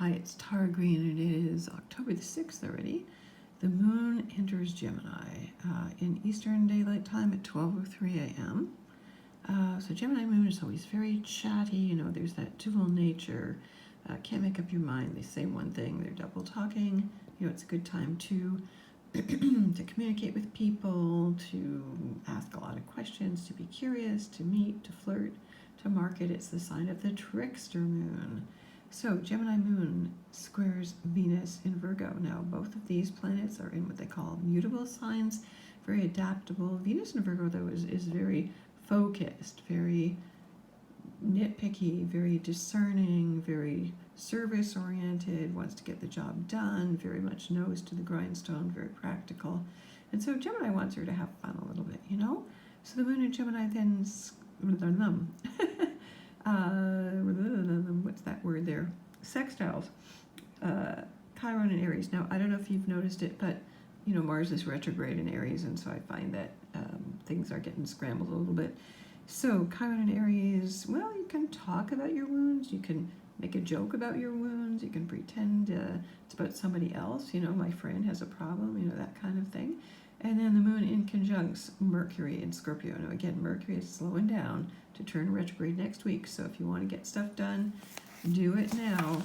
Hi, it's Tara Green, and it is October the 6th already. The moon enters Gemini in Eastern Daylight Time at 12:03 a.m. So Gemini moon is always very chatty, there's that dual nature. Can't make up your mind. They say one thing, they're double talking. It's a good time to to communicate with people, to ask a lot of questions, to be curious, to meet, to flirt, to market. It's the sign of the trickster moon. So Gemini moon squares Venus in Virgo. Now both of these planets are in what they call mutable signs, very adaptable. Venus in Virgo though is very focused, very nitpicky, very discerning, very service oriented, wants to get the job done, very much nose to the grindstone, very practical. And so Gemini wants her to have fun a little bit, So the moon in Gemini then what's that word there? Sextiles. Chiron and Aries. Now, I don't know if you've noticed it, but, Mars is retrograde in Aries, and so I find that things are getting scrambled a little bit. So, Chiron and Aries, well, you can talk about your wounds, you can make a joke about your wounds, you can pretend it's about somebody else, my friend has a problem, that kind of thing. And then the moon in conjuncts Mercury and Scorpio. Now again, Mercury is slowing down to turn retrograde next week, so if you want to get stuff done, do it now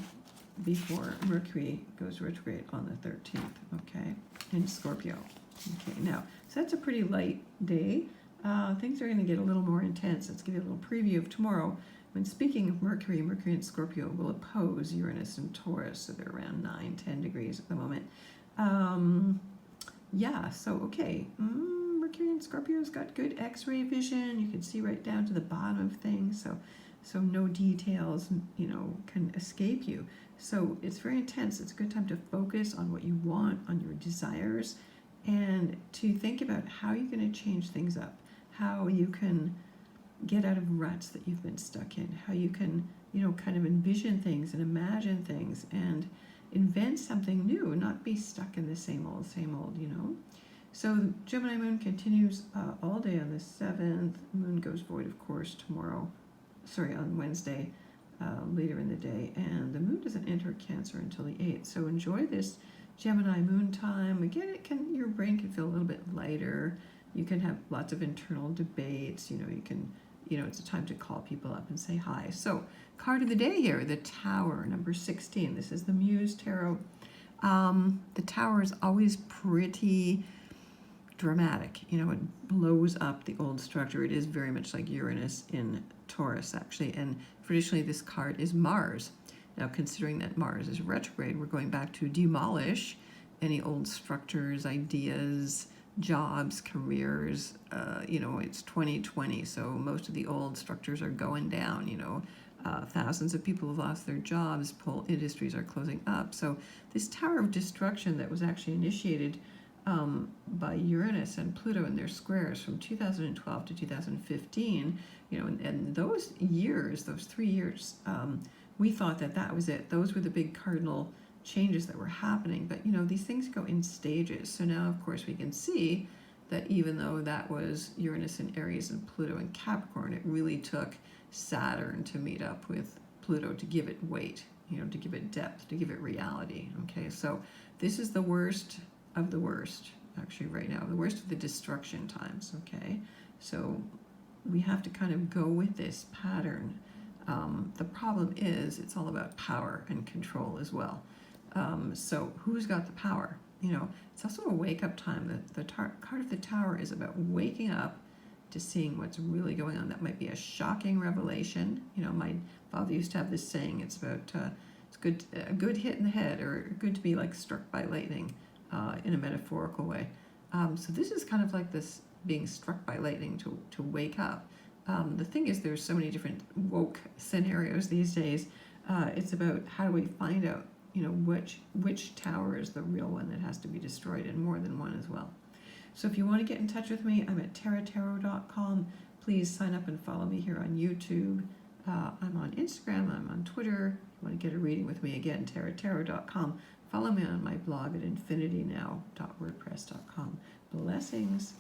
before Mercury goes retrograde on the 13th, okay, in Scorpio. Okay, now, so that's a pretty light day. Things are going to get a little more intense. Let's give you a little preview of tomorrow. When speaking of Mercury, Mercury and Scorpio will oppose Uranus and Taurus, so they're around 9-10 degrees at the moment. Yeah, so okay, Mercury and Scorpio's got good X-ray vision. You can see right down to the bottom of things, so no details, can escape you. So it's very intense. It's a good time to focus on what you want, on your desires, and to think about how you're going to change things up, how you can get out of ruts that you've been stuck in, how you can, kind of envision things and imagine things and invent something new, not be stuck in the same old, So Gemini moon continues all day on the 7th. Moon goes void, of course, on Wednesday, later in the day. And the moon doesn't enter Cancer until the 8th. So enjoy this Gemini moon time. Again, your brain can feel a little bit lighter. You can have lots of internal debates. You can, it's a time to call people up and say hi. So card of the day here, the Tower, number 16. This is the Muse Tarot. The Tower is always pretty dramatic. It blows up the old structure. It is very much like Uranus in Taurus, actually. And traditionally, this card is Mars. Now, considering that Mars is retrograde, we're going back to demolish any old structures, ideas, jobs, careers. It's 2020, so most of the old structures are going down. Thousands of people have lost their jobs, industries are closing up. So this Tower of Destruction that was actually initiated by Uranus and Pluto in their squares from 2012 to 2015, and those 3 years, we thought that was it. Those were the big cardinal changes that were happening. But, these things go in stages. So now, of course, we can see that even though that was Uranus in Aries and Pluto in Capricorn, it really took Saturn to meet up with Pluto to give it weight, to give it depth, to give it reality. Okay, so this is the worst of the worst, actually, right now, the worst of the destruction times. Okay, so we have to kind of go with this pattern. The problem is it's all about power and control as well. So who's got the power? It's also a wake-up time. The card of the Tower is about waking up to seeing what's really going on. That might be a shocking revelation. My father used to have this saying, it's about a good hit in the head, or good to be like struck by lightning, in a metaphorical way. So this is kind of like this being struck by lightning to wake up. The thing is, there's so many different woke scenarios these days. It's about how do we find out, which tower is the real one that has to be destroyed, and more than one as well. So if you want to get in touch with me, I'm at tarot.com. Please sign up and follow me here on YouTube. I'm on Instagram, I'm on Twitter. If you want to get a reading with me, again, tarot.com. Follow me on my blog at infinitynow.wordpress.com. Blessings.